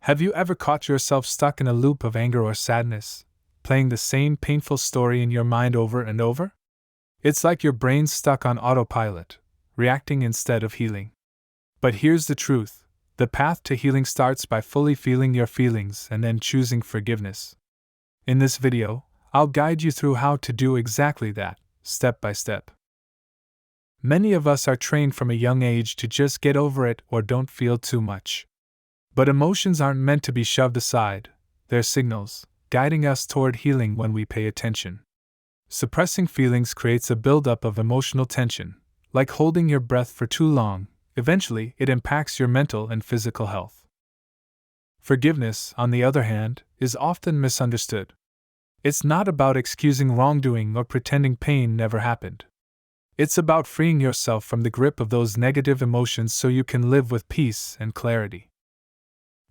Have you ever caught yourself stuck in a loop of anger or sadness, playing the same painful story in your mind over and over? It's like your brain's stuck on autopilot, reacting instead of healing. But here's the truth: the path to healing starts by fully feeling your feelings and then choosing forgiveness. In this video, I'll guide you through how to do exactly that, step by step. Many of us are trained from a young age to just get over it or don't feel too much. But emotions aren't meant to be shoved aside, they're signals, guiding us toward healing when we pay attention. Suppressing feelings creates a buildup of emotional tension, like holding your breath for too long. Eventually, it impacts your mental and physical health. Forgiveness, on the other hand, is often misunderstood. It's not about excusing wrongdoing or pretending pain never happened. It's about freeing yourself from the grip of those negative emotions so you can live with peace and clarity.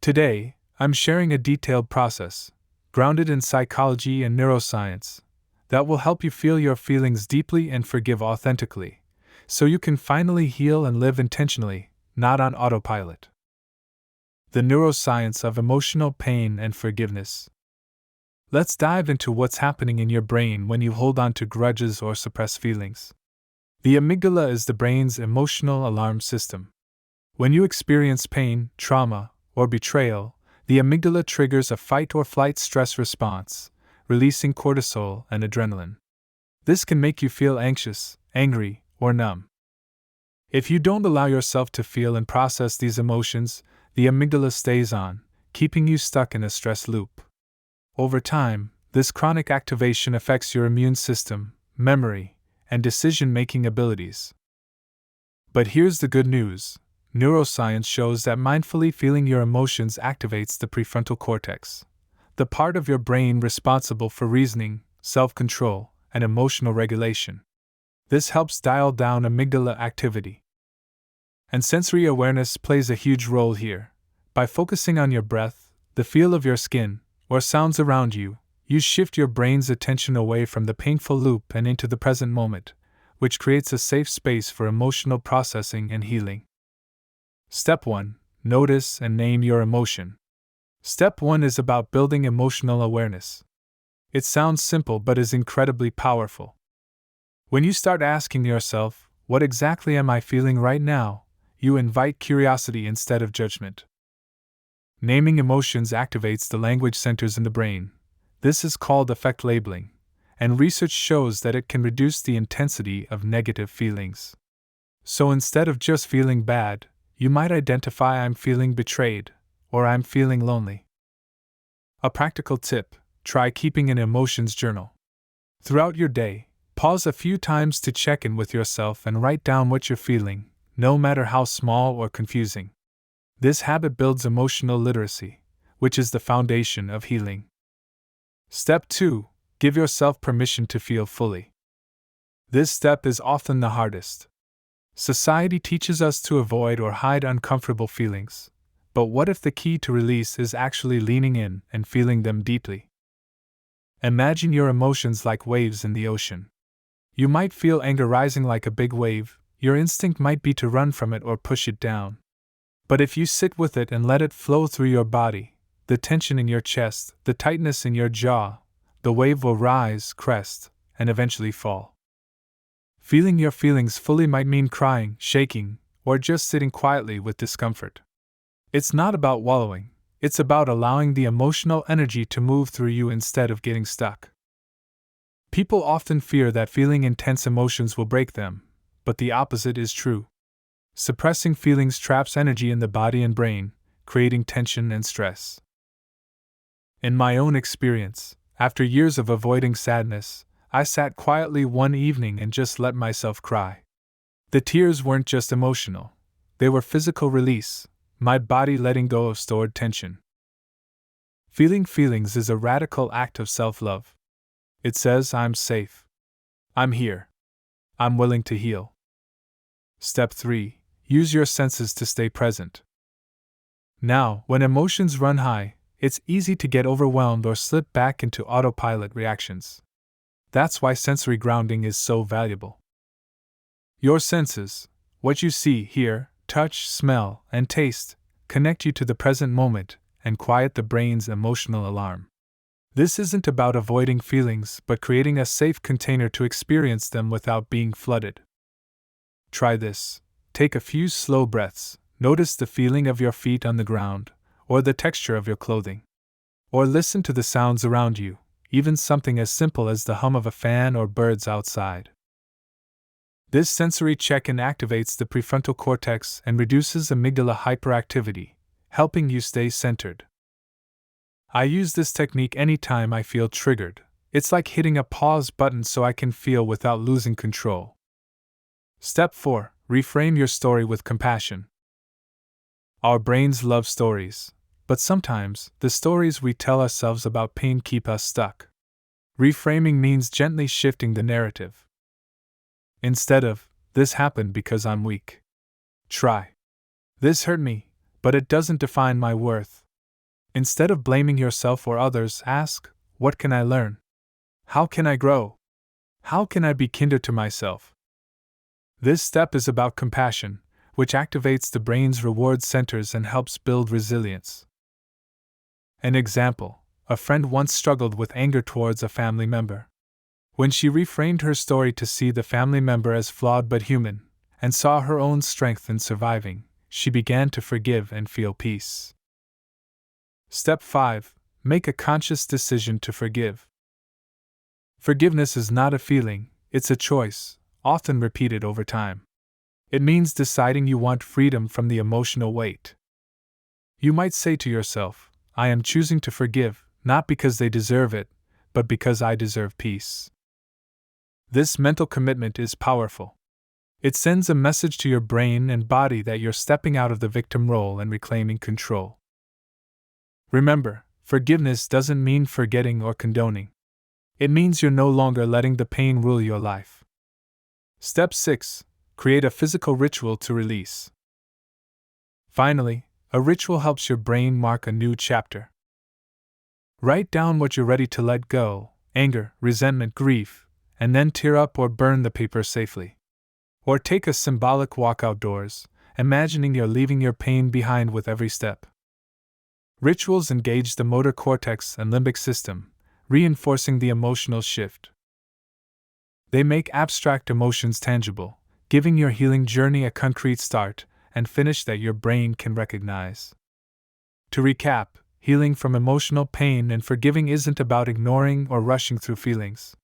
Today, I'm sharing a detailed process, grounded in psychology and neuroscience, that will help you feel your feelings deeply and forgive authentically, so you can finally heal and live intentionally, not on autopilot. The neuroscience of emotional pain and forgiveness. Let's dive into what's happening in your brain when you hold on to grudges or suppress feelings. The amygdala is the brain's emotional alarm system. When you experience pain, trauma, or betrayal, the amygdala triggers a fight or flight stress response, releasing cortisol and adrenaline. This can make you feel anxious, angry, or numb. If you don't allow yourself to feel and process these emotions, the amygdala stays on, keeping you stuck in a stress loop. Over time, this chronic activation affects your immune system, memory, and decision-making abilities. But here's the good news: neuroscience shows that mindfully feeling your emotions activates the prefrontal cortex, the part of your brain responsible for reasoning, self-control, and emotional regulation. This helps dial down amygdala activity. And sensory awareness plays a huge role here. By focusing on your breath, the feel of your skin, or sounds around you, you shift your brain's attention away from the painful loop and into the present moment, which creates a safe space for emotional processing and healing. Step 1. Notice and name your emotion. Step 1 is about building emotional awareness. It sounds simple but is incredibly powerful. When you start asking yourself, "What exactly am I feeling right now?" you invite curiosity instead of judgment. Naming emotions activates the language centers in the brain. This is called affect labeling, and research shows that it can reduce the intensity of negative feelings. So instead of just feeling bad, you might identify "I'm feeling betrayed," or "I'm feeling lonely." A practical tip: try keeping an emotions journal. Throughout your day, pause a few times to check in with yourself and write down what you're feeling, no matter how small or confusing. This habit builds emotional literacy, which is the foundation of healing. Step 2. Give yourself permission to feel fully. This step is often the hardest. Society teaches us to avoid or hide uncomfortable feelings, but what if the key to release is actually leaning in and feeling them deeply? Imagine your emotions like waves in the ocean. You might feel anger rising like a big wave. Your instinct might be to run from it or push it down. But if you sit with it and let it flow through your body, the tension in your chest, the tightness in your jaw, the wave will rise, crest, and eventually fall. Feeling your feelings fully might mean crying, shaking, or just sitting quietly with discomfort. It's not about wallowing, it's about allowing the emotional energy to move through you instead of getting stuck. People often fear that feeling intense emotions will break them, but the opposite is true. Suppressing feelings traps energy in the body and brain, creating tension and stress. In my own experience, after years of avoiding sadness, I sat quietly one evening and just let myself cry. The tears weren't just emotional, they were physical release, my body letting go of stored tension. Feeling feelings is a radical act of self-love. It says, "I'm safe. I'm here. I'm willing to heal." Step 3. Use your senses to stay present. Now, when emotions run high, it's easy to get overwhelmed or slip back into autopilot reactions. That's why sensory grounding is so valuable. Your senses, what you see, hear, touch, smell, and taste, connect you to the present moment, and quiet the brain's emotional alarm. This isn't about avoiding feelings, but creating a safe container to experience them without being flooded. Try this. Take a few slow breaths. Notice the feeling of your feet on the ground, or the texture of your clothing. Or listen to the sounds around you, even something as simple as the hum of a fan or birds outside. This sensory check-in activates the prefrontal cortex and reduces amygdala hyperactivity, helping you stay centered. I use this technique anytime I feel triggered. It's like hitting a pause button so I can feel without losing control. Step 4. Reframe your story with compassion. Our brains love stories, but sometimes the stories we tell ourselves about pain keep us stuck. Reframing means gently shifting the narrative. Instead of, "This happened because I'm weak," try, "This hurt me, but it doesn't define my worth." Instead of blaming yourself or others, ask, "What can I learn? How can I grow? How can I be kinder to myself?" This step is about compassion, which activates the brain's reward centers and helps build resilience. An example: a friend once struggled with anger towards a family member. When she reframed her story to see the family member as flawed but human, and saw her own strength in surviving, she began to forgive and feel peace. Step 5. Make a conscious decision to forgive. Forgiveness is not a feeling, it's a choice, often repeated over time. It means deciding you want freedom from the emotional weight. You might say to yourself, "I am choosing to forgive, not because they deserve it, but because I deserve peace." This mental commitment is powerful. It sends a message to your brain and body that you're stepping out of the victim role and reclaiming control. Remember, forgiveness doesn't mean forgetting or condoning. It means you're no longer letting the pain rule your life. Step 6. Create a physical ritual to release. Finally, a ritual helps your brain mark a new chapter. Write down what you're ready to let go: anger, resentment, grief, and then tear up or burn the paper safely. Or take a symbolic walk outdoors, imagining you're leaving your pain behind with every step. Rituals engage the motor cortex and limbic system, reinforcing the emotional shift. They make abstract emotions tangible, giving your healing journey a concrete start and finish that your brain can recognize. To recap, healing from emotional pain and forgiving isn't about ignoring or rushing through feelings.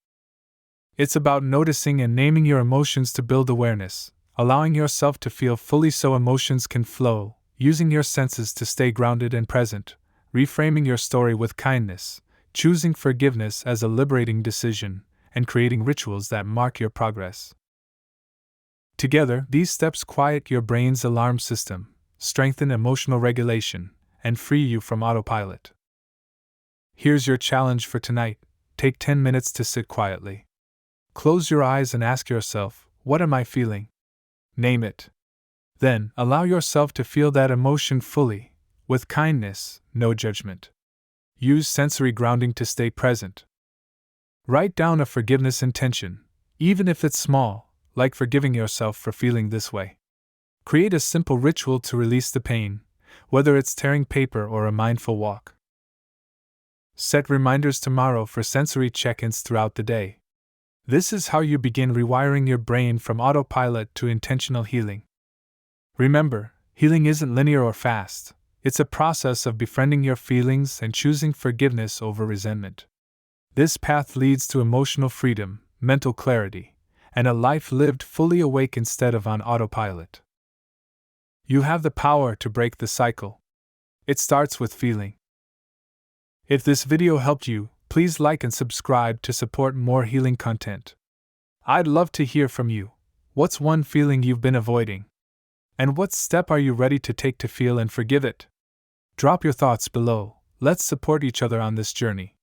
It's about noticing and naming your emotions to build awareness, allowing yourself to feel fully so emotions can flow, using your senses to stay grounded and present, reframing your story with kindness, choosing forgiveness as a liberating decision, and creating rituals that mark your progress. Together, these steps quiet your brain's alarm system, strengthen emotional regulation, and free you from autopilot. Here's your challenge for tonight: take 10 minutes to sit quietly. Close your eyes and ask yourself, "What am I feeling?" Name it. Then, allow yourself to feel that emotion fully, with kindness, no judgment. Use sensory grounding to stay present. Write down a forgiveness intention, even if it's small, like forgiving yourself for feeling this way. Create a simple ritual to release the pain, whether it's tearing paper or a mindful walk. Set reminders tomorrow for sensory check-ins throughout the day. This is how you begin rewiring your brain from autopilot to intentional healing. Remember, healing isn't linear or fast. It's a process of befriending your feelings and choosing forgiveness over resentment. This path leads to emotional freedom, mental clarity, and a life lived fully awake instead of on autopilot. You have the power to break the cycle. It starts with feeling. If this video helped you, please like and subscribe to support more healing content. I'd love to hear from you. What's one feeling you've been avoiding? And what step are you ready to take to feel and forgive it? Drop your thoughts below. Let's support each other on this journey.